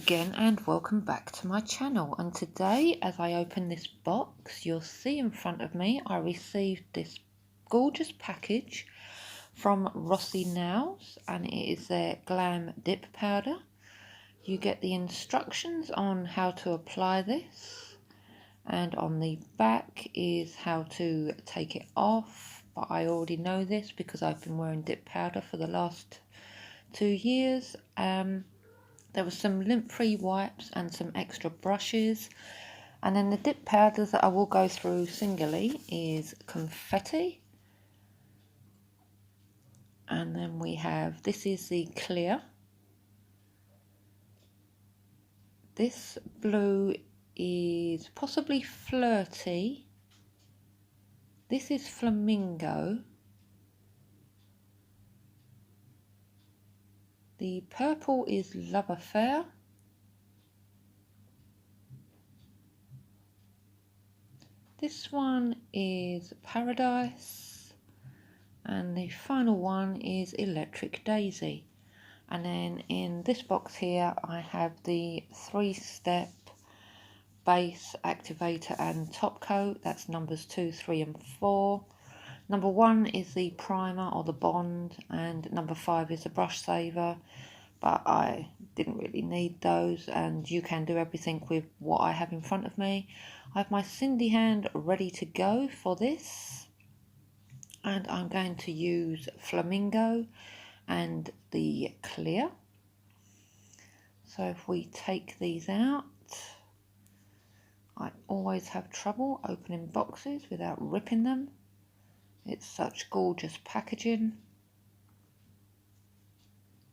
again and welcome back to my channel, and today as I open this box you'll see in front of me I received this gorgeous package from Rossi Nails, and it is their Glam Dip Powder. You get the instructions on how to apply this, and on the back is how to take it off, but I already know this because I've been wearing dip powder for the last 2 years. There was some lint-free wipes and some extra brushes. And then the dip powders that I will go through singly is confetti. And then we have, this is the clear. This blue is possibly flirty. This is Flamingo. The purple is Love Affair. This one is Paradise. And the final one is Electric Daisy. And then in this box here I have the 3-step base, activator and top coat. That's numbers 2, 3 and 4. Number 1 is the primer or the bond, and number 5 is the brush saver, but I didn't really need those, and you can do everything with what I have in front of me. I have my Cindy hand ready to go for this, and I'm going to use Flamingo and the clear. So if we take these out, I always have trouble opening boxes without ripping them. It's such gorgeous packaging.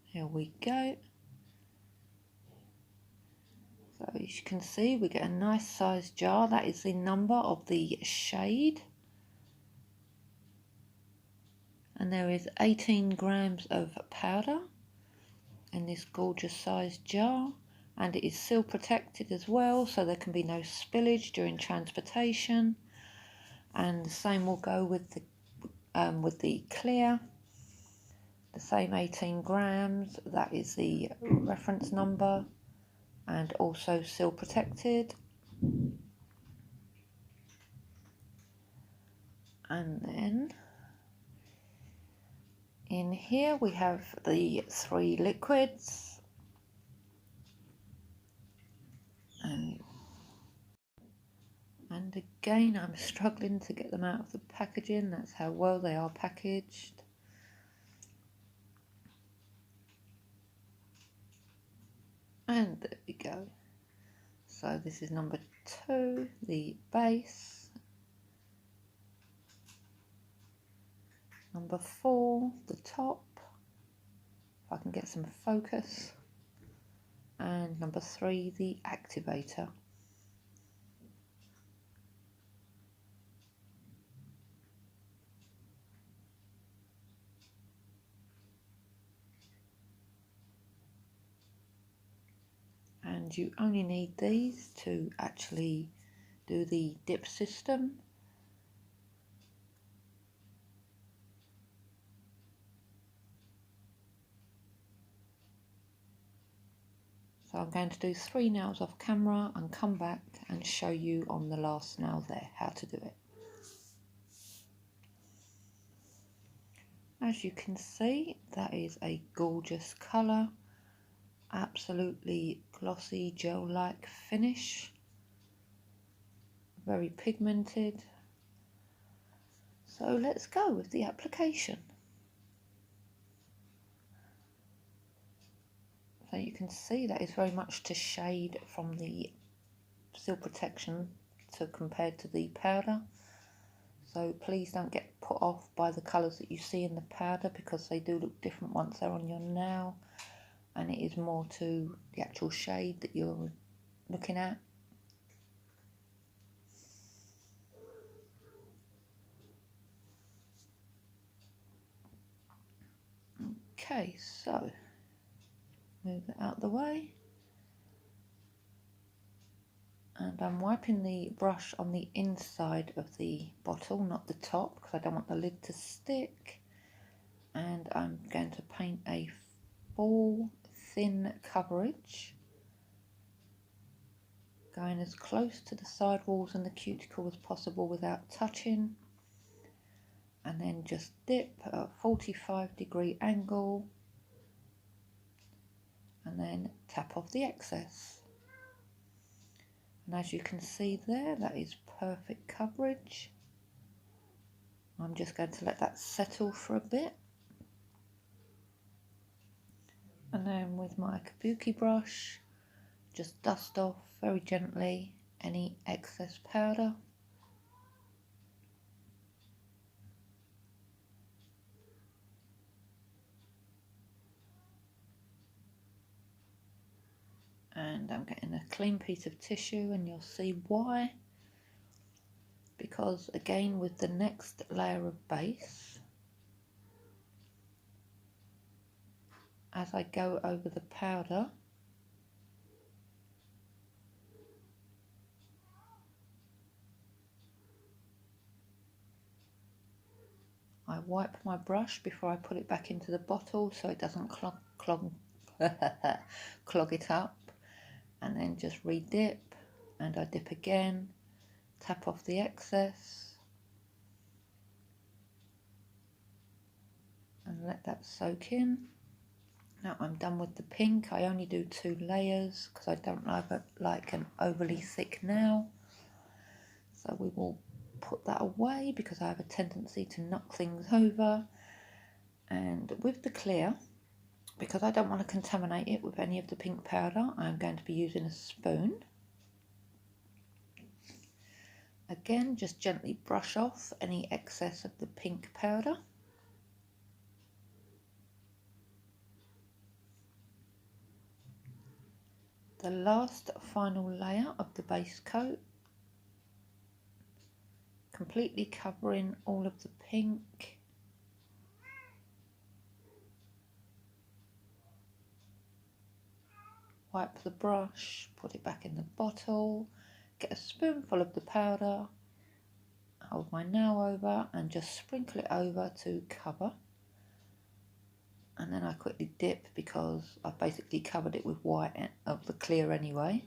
Here we go. So as you can see, we get a nice sized jar. That is the number of the shade. And there is 18 grams of powder in this gorgeous sized jar. And it is seal protected as well, so there can be no spillage during transportation. And the same will go with the clear. The same 18 grams, that is the reference number, and also seal protected. And then in here we have the 3 liquids. And again, I'm struggling to get them out of the packaging. That's how well they are packaged. And there we go. So this is number 2, the base. Number 4, the top. If I can get some focus. And number 3, the activator. And you only need these to actually do the dip system. So I'm going to do 3 nails off camera and come back and show you on the last nail there how to do it. As you can see, that is a gorgeous colour. Absolutely glossy gel-like finish, very pigmented. So let's go with the application. So you can see that is very much to shade from the seal protection compared to the powder. So please don't get put off by the colours that you see in the powder, because they do look different once they're on your nail. And it is more to the actual shade that you're looking at. Okay, so move it out the way. And I'm wiping the brush on the inside of the bottle, not the top, because I don't want the lid to stick. And I'm going to paint a full thin coverage going as close to the side walls and the cuticle as possible without touching, and then just dip at a 45-degree angle and then tap off the excess. And as you can see there, that is perfect coverage. I'm just going to let that settle for a bit, and then with my kabuki brush just dust off very gently any excess powder. And I'm getting a clean piece of tissue, and you'll see why. Because again, with the next layer of base, as I go over the powder, I wipe my brush before I put it back into the bottle so it doesn't clog it up, and then just re-dip, and I dip again, tap off the excess and let that soak in. Now I'm done with the pink. I only do 2 layers because I don't like an overly thick nail, so we will put that away because I have a tendency to knock things over. And with the clear, because I don't want to contaminate it with any of the pink powder, I'm going to be using a spoon. Again, just gently brush off any excess of the pink powder. The last final layer of the base coat, completely covering all of the pink. Wipe the brush, put it back in the bottle, get a spoonful of the powder, hold my nail over and just sprinkle it over to cover. And then I quickly dip because I've basically covered it with white of the clear anyway.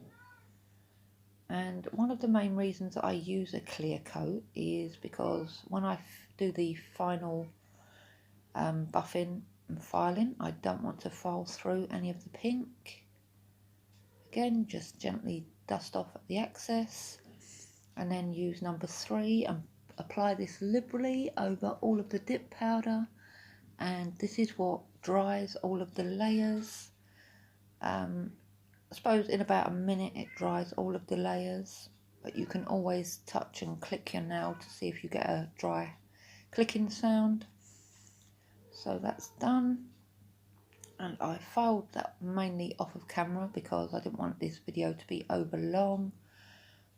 And one of the main reasons I use a clear coat is because when I do the final buffing and filing, I don't want to file through any of the pink. Again, just gently dust off the excess, and then use number 3 and apply this liberally over all of the dip powder, and this is what dries all of the layers. I suppose in about a minute it dries all of the layers, but you can always touch and click your nail to see if you get a dry clicking sound. So that's done, and I filed that mainly off of camera because I didn't want this video to be over long.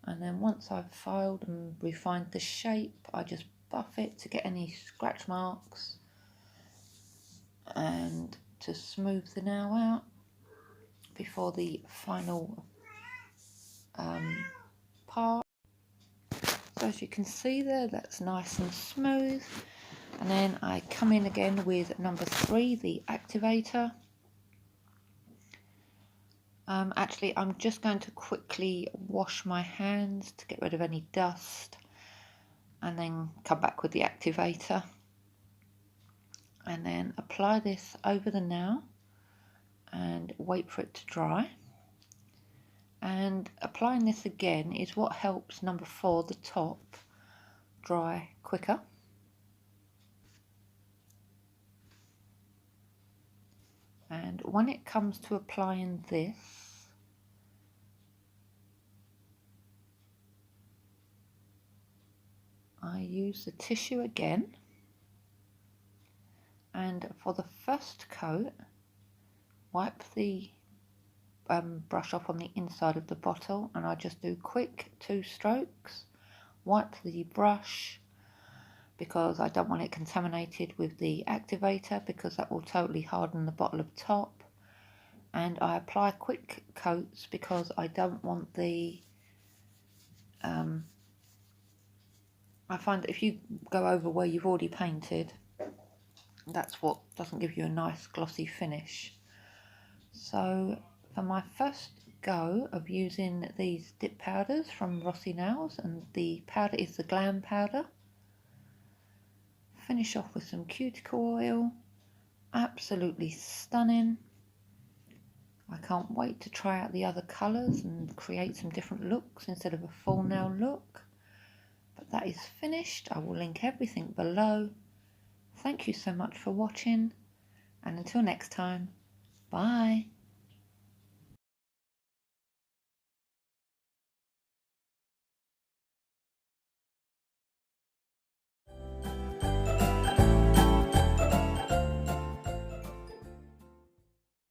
And then once I've filed and refined the shape, I just buff it to get any scratch marks and to smooth the nail out before the final part. So as you can see there, that's nice and smooth. And then I come in again with number 3, the activator. Actually, I'm just going to quickly wash my hands to get rid of any dust and then come back with the activator. And then apply this over the nail and wait for it to dry. And applying this again is what helps number 4, the top, dry quicker. And when it comes to applying this, I use the tissue again, and for the first coat, wipe the brush off on the inside of the bottle, and I just do quick 2 strokes, wipe the brush because I don't want it contaminated with the activator because that will totally harden the bottle of top, and I apply quick coats because I don't want the I find that if you go over where you've already painted, that's what doesn't give you a nice glossy finish. So for my first go of using these dip powders from Rossi Nails, and the powder is the Glam Powder. Finish off with some cuticle oil. Absolutely stunning. I can't wait to try out the other colours and create some different looks instead of a full nail look. But that is finished. I will link everything below. Thank you so much for watching, and until next time, bye.